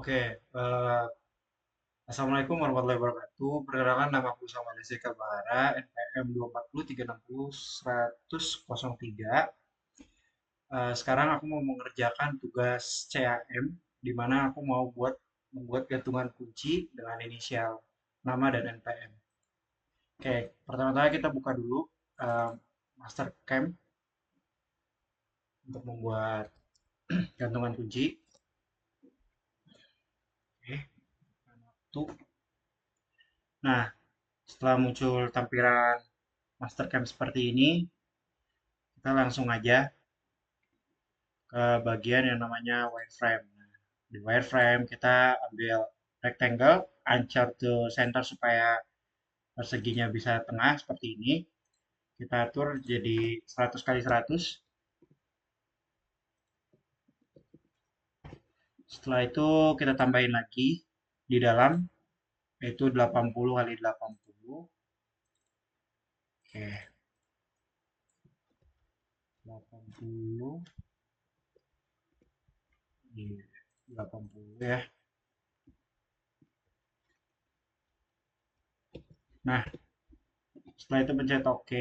Oke, Assalamualaikum warahmatullahi wabarakatuh. Perkenalkan nama aku Samuel Jessica Bahara, NPM 240 360 100 03. Sekarang aku mau mengerjakan tugas CAM, di mana aku mau membuat gantungan kunci dengan inisial nama dan NPM. Oke, pertama-tama kita buka dulu eh, Mastercam untuk membuat gantungan kunci. Oke, tuh. Nah, setelah muncul tampilan Mastercam seperti ini, kita langsung aja ke bagian yang namanya wireframe. Nah, di wireframe kita ambil rectangle, ancur to center supaya perseginya bisa tengah seperti ini. Kita atur jadi 100 kali 100. Setelah itu kita tambahin lagi di dalam yaitu 80 kali 80. Oke, 80 di 80 ya. Nah, setelah itu pencet OK,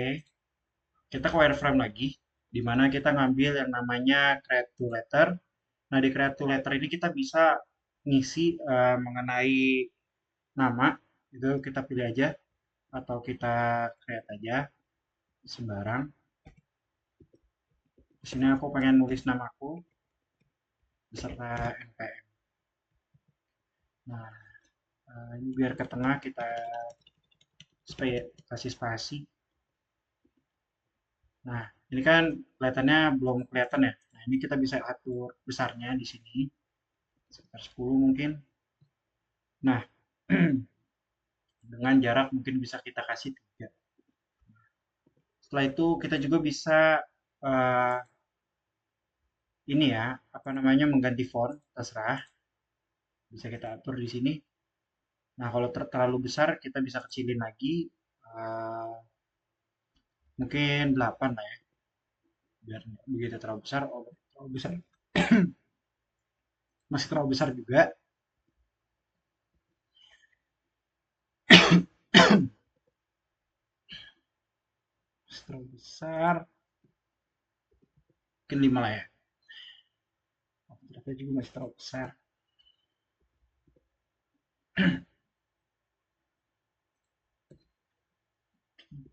kita ke wireframe lagi, di mana kita ngambil yang namanya create to letter. Nah, di create to letter ini kita bisa ngisi mengenai nama, itu kita pilih aja, atau kita create aja, sembarang. Di sini aku pengen nulis namaku, beserta NPM. Nah, ini biar ke tengah kita kasih spasi. Nah, ini kan kelihatannya belum kelihatan ya. Nah, ini kita bisa atur besarnya di sini, sekitar 10 mungkin. Nah, dengan jarak mungkin bisa kita kasih 3. Setelah itu kita juga bisa eh, ini ya, apa namanya mengganti font, terserah. Bisa kita atur di sini. Nah, kalau terlalu besar kita bisa kecilin lagi eh, mungkin 8 lah ya. Biar nggak begitu terlalu besar. Oh, terlalu besar. Masih terlalu besar juga. Masih terlalu besar. Mungkin 5 lah ya. Oh, ternyata juga masih terlalu besar.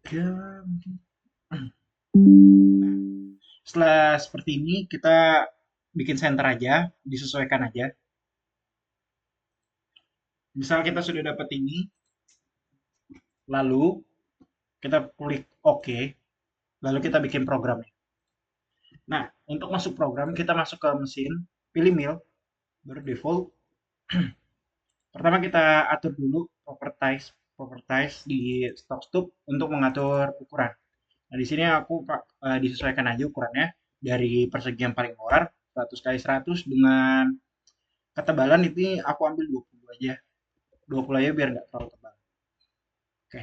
3 mungkin. Nah, setelah seperti ini kita bikin center aja, disesuaikan aja. Misal kita sudah dapat ini, lalu kita klik OK, lalu kita bikin programnya. Nah, untuk masuk program, kita masuk ke mesin, pilih mil, baru default. Pertama kita atur dulu properties di stock untuk mengatur ukuran. Nah, di sini aku disesuaikan aja ukurannya dari persegi yang paling luar 100 kali 100 dengan ketebalan ini aku ambil 20 aja. 20 aja biar nggak terlalu tebal. Oke.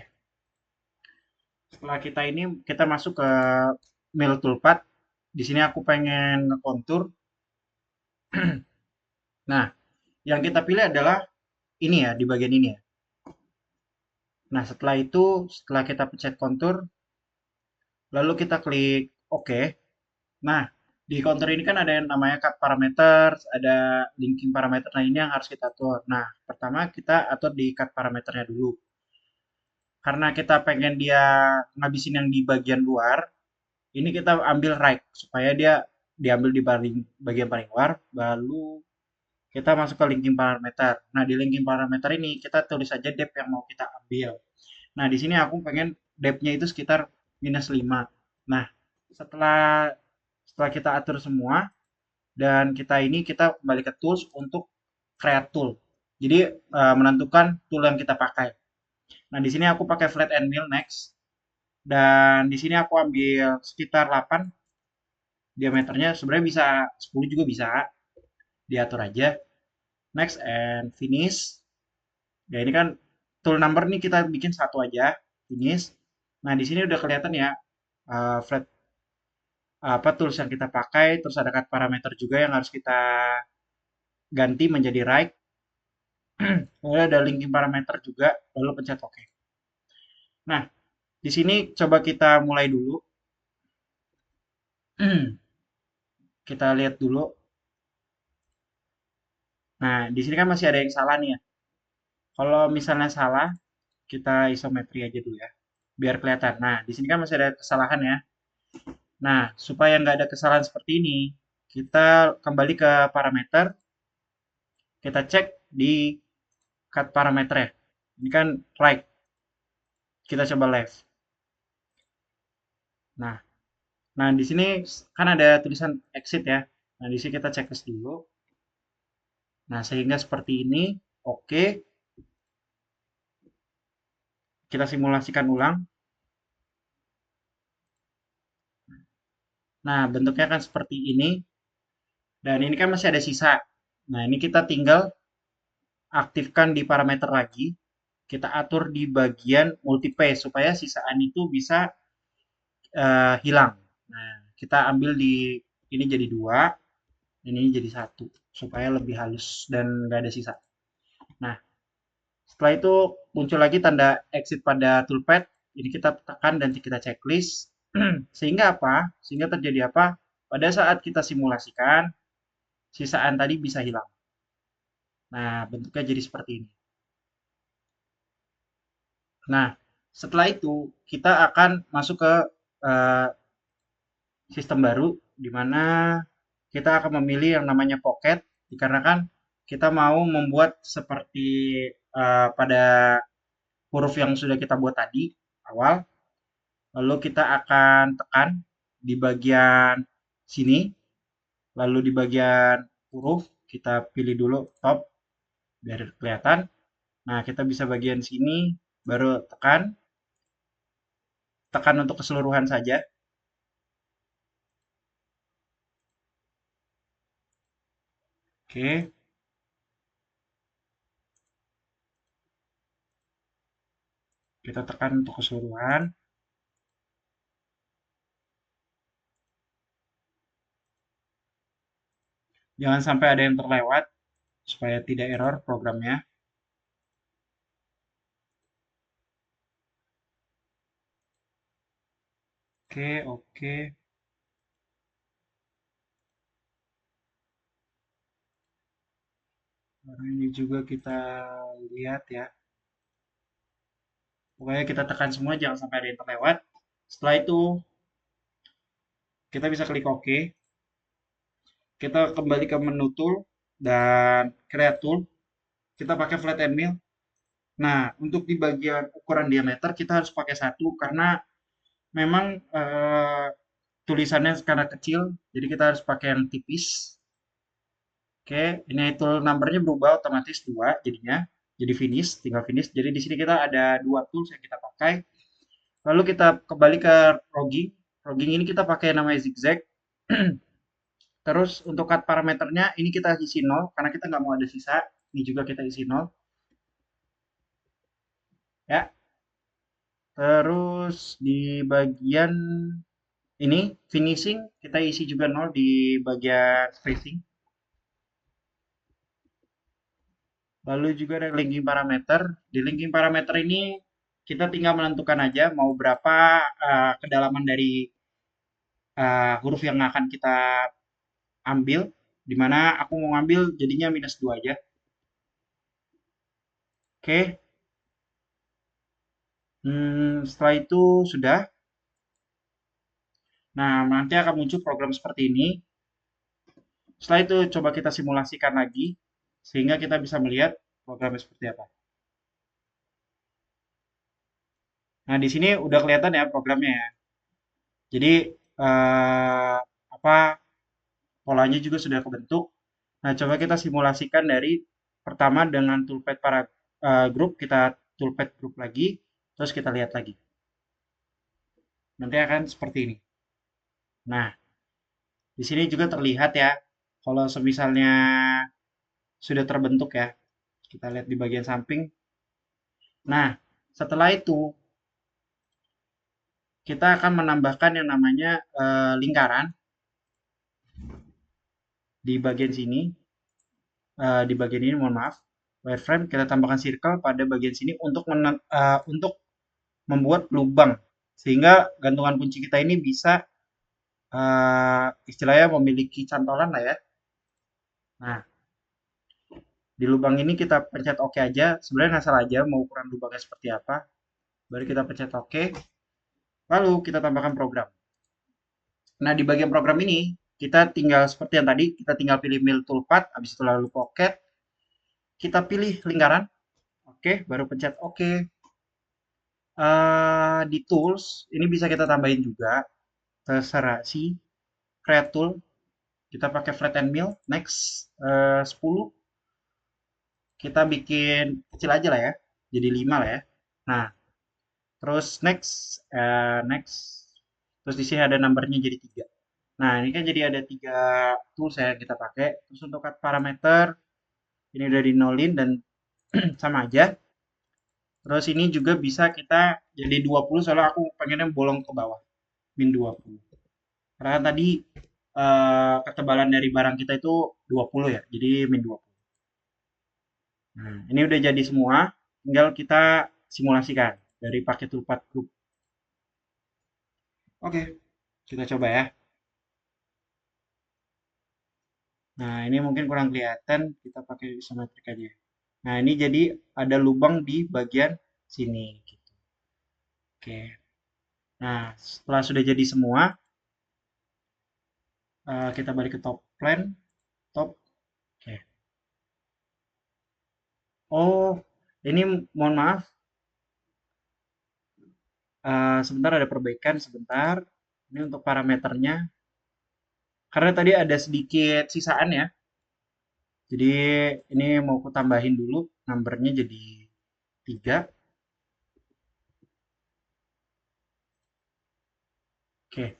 Setelah kita masuk ke mill toolpath. Di sini aku pengen ngekontur. Nah, yang kita pilih adalah ini ya, di bagian ini ya. Nah, setelah kita pencet kontur, lalu kita klik OK. Nah, di kontur ini kan ada yang namanya cut parameters, ada linking parameter. Nah, ini yang harus kita atur. Nah, pertama kita atur di cut parameternya dulu. Karena kita pengen dia ngabisin yang di bagian luar, ini kita ambil right supaya dia diambil di bagian paling luar, lalu kita masuk ke linking parameter. Nah, di linking parameter ini kita tulis aja depth yang mau kita ambil. Nah, di sini aku pengen depth-nya itu sekitar -5. Nah, setelah setelah kita atur semua dan kita kembali ke tools untuk create tool. Jadi menentukan tool yang kita pakai. Nah, di sini aku pakai flat and mill next dan di sini aku ambil sekitar 8 diameternya. Sebenarnya bisa 10 juga bisa. Diatur aja. Next and finish. Ya ini kan tool number nih kita bikin satu aja, finish. Nah, di sini udah kelihatan ya flat apa tools yang kita pakai, terus ada cut parameter juga yang harus kita ganti menjadi right. Kemudian ada linking parameter juga, lalu pencet OK. Nah, di sini coba kita mulai dulu. Kita lihat dulu. Nah, di sini kan masih ada yang salah nih ya. Kalau misalnya salah, kita isometri aja dulu ya, biar kelihatan. Nah, di sini kan masih ada kesalahan ya. Nah, supaya nggak ada kesalahan seperti ini, kita kembali ke parameter, kita cek di cut parameter ya. Ini kan right, kita coba left. Nah, nah di sini kan ada tulisan exit ya. Nah, di sini kita checklist dulu. Nah, sehingga seperti ini, oke. Kita simulasikan ulang. Nah, bentuknya kan seperti ini. Dan ini kan masih ada sisa. Nah, ini kita tinggal aktifkan di parameter lagi. Kita atur di bagian multipath supaya sisaan itu bisa hilang. Nah, kita ambil di ini jadi 2, ini jadi 1 supaya lebih halus dan nggak ada sisa. Nah, setelah itu muncul lagi tanda exit pada toolpad. Ini kita tekan dan kita checklist. Sehingga apa? Sehingga terjadi apa? Pada saat kita simulasikan, sisaan tadi bisa hilang. Nah, bentuknya jadi seperti ini. Nah, setelah itu kita akan masuk ke eh, sistem baru di mana kita akan memilih yang namanya pocket dikarenakan kita mau membuat seperti pada huruf yang sudah kita buat tadi awal. Lalu kita akan tekan di bagian sini, lalu di bagian huruf kita pilih dulu top biar kelihatan. Nah, kita bisa bagian sini baru tekan, tekan untuk keseluruhan saja. Oke, kita tekan untuk keseluruhan. Jangan sampai ada yang terlewat supaya tidak error programnya. Oke, oke. Nah, ini juga kita lihat ya. Pokoknya kita tekan semua, jangan sampai ada yang terlewat. Setelah itu, kita bisa klik OK. Kita kembali ke menu tool dan create tool. Kita pakai flatten mill. Nah, untuk di bagian ukuran diameter kita harus pakai 1 karena memang tulisannya karena kecil, jadi kita harus pakai yang tipis. Oke, ini tool numbernya berubah otomatis 2 jadinya. Jadi finish, tinggal finish. Jadi di sini kita ada 2 tools yang kita pakai. Lalu kita kembali ke logging. Logging ini kita pakai namanya zigzag. Terus untuk cut parameternya ini kita isi 0 karena kita nggak mau ada sisa. Ini juga kita isi 0. Ya. Terus di bagian ini finishing kita isi juga 0 di bagian spacing. Lalu juga ada linking parameter. Di linking parameter ini kita tinggal menentukan aja mau berapa kedalaman dari huruf yang akan kita ambil. Dimana aku mau ngambil jadinya -2 aja. Oke. Setelah itu sudah. Nah, nanti akan muncul program seperti ini. Setelah itu coba kita simulasikan lagi sehingga kita bisa melihat programnya seperti apa. Nah, di sini udah kelihatan ya programnya ya. Jadi apa polanya juga sudah kebentuk. Nah, coba kita simulasikan dari pertama dengan toolpad para grup, kita toolpad grup lagi, terus kita lihat lagi. Nanti akan seperti ini. Nah, di sini juga terlihat ya, kalau semisalnya sudah terbentuk ya, kita lihat di bagian samping. Nah, setelah itu kita akan menambahkan yang namanya lingkaran di bagian sini, di bagian ini mohon maaf. wireframe, kita tambahkan circle pada bagian sini untuk membuat lubang sehingga gantungan kunci kita ini bisa istilahnya memiliki cantolan lah ya. Nah, di lubang ini kita pencet OK aja. Sebenarnya nggak salah aja mau ukuran lubangnya seperti apa. Baru kita pencet OK. Lalu kita tambahkan program. Nah, di bagian program ini kita tinggal seperti yang tadi, kita tinggal pilih Mill Toolpath, habis itu lalu Pocket. Kita pilih lingkaran. Oke, baru pencet OK. Di tools ini bisa kita tambahin juga, terserah sih. Create tool, kita pakai flatten mill. Next, 10. Kita bikin kecil aja lah ya, jadi 5 lah ya. Nah, terus next, next. Terus di sini ada numbernya jadi 3. Nah, ini kan jadi ada 3 tools ya yang kita pakai. Terus untuk cut parameter, ini udah di nolin dan sama aja. Terus ini juga bisa kita jadi 20 soalnya aku pengennya bolong ke bawah, min 20. Karena kan tadi ketebalan dari barang kita itu 20 ya, jadi min 20. Nah, ini udah jadi semua, tinggal kita simulasikan dari pakai Toolpath Group. Oke, kita coba ya. Nah, ini mungkin kurang kelihatan, kita pakai isometrik aja. Nah, ini jadi ada lubang di bagian sini. Gitu. Oke. Nah, setelah sudah jadi semua, kita balik ke top plan, top. Oke. Oh, ini mohon maaf, sebentar ada perbaikan sebentar. Ini untuk parameternya, karena tadi ada sedikit sisaan ya. Jadi ini mau aku tambahin dulu, numbernya jadi 3. Oke.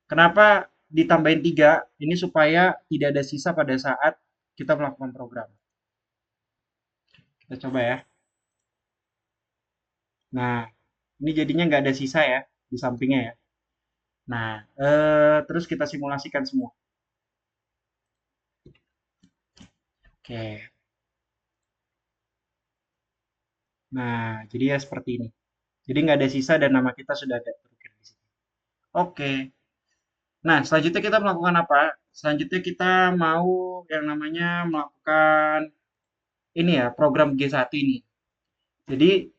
Kenapa ditambahin 3? Ini supaya tidak ada sisa pada saat kita melakukan program. Kita coba ya. Nah, ini jadinya nggak ada sisa ya di sampingnya ya. Nah, terus kita simulasikan semua. Oke. Nah, jadi ya seperti ini. Jadi nggak ada sisa dan nama kita sudah ada terukir di sini. Oke. Nah, selanjutnya kita melakukan apa? Selanjutnya kita mau yang namanya melakukan ini ya, program G1 ini. Jadi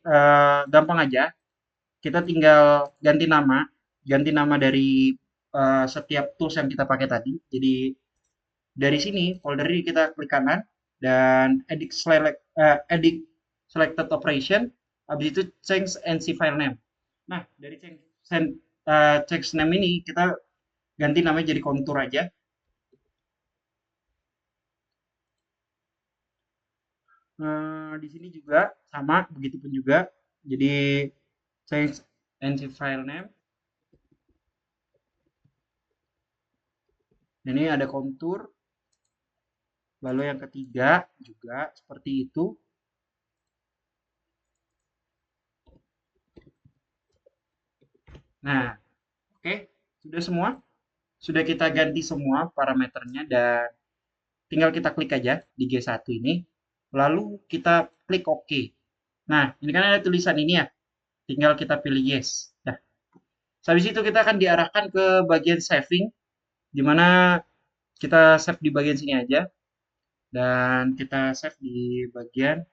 gampang aja, kita tinggal ganti nama dari setiap tools yang kita pakai tadi. Jadi dari sini folder ini kita klik kanan dan edit selected operation, habis itu change NC file name. Nah, dari change name ini kita ganti namanya jadi kontur aja. Di sini juga sama, begitupun juga. Jadi change NC file name. Ini ada kontur. Lalu yang ketiga juga seperti itu. Nah, oke, sudah semua. Sudah kita ganti semua parameternya dan tinggal kita klik aja di G1 ini. Lalu kita klik OK. Nah, ini kan ada tulisan ini ya. Tinggal kita pilih yes. Nah, habis itu kita akan diarahkan ke bagian saving, di mana kita save di bagian sini aja. Dan kita save di bagian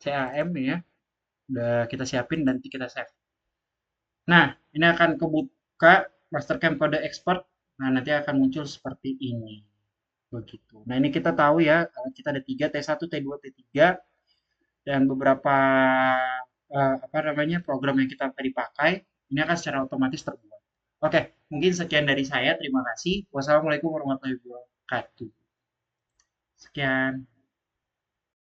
CAM ya. Udah kita siapin dan nanti kita save. Nah, ini akan kebuka Mastercam Code Expert. Nah, nanti akan muncul seperti ini. Begitu. Nah, ini kita tahu ya, kita ada 3, T1, T2, T3, dan beberapa apa namanya program yang kita tadi pakai, ini akan secara otomatis terbuat. Oke, mungkin sekian dari saya. Terima kasih. Wassalamualaikum warahmatullahi wabarakatuh. Sekian.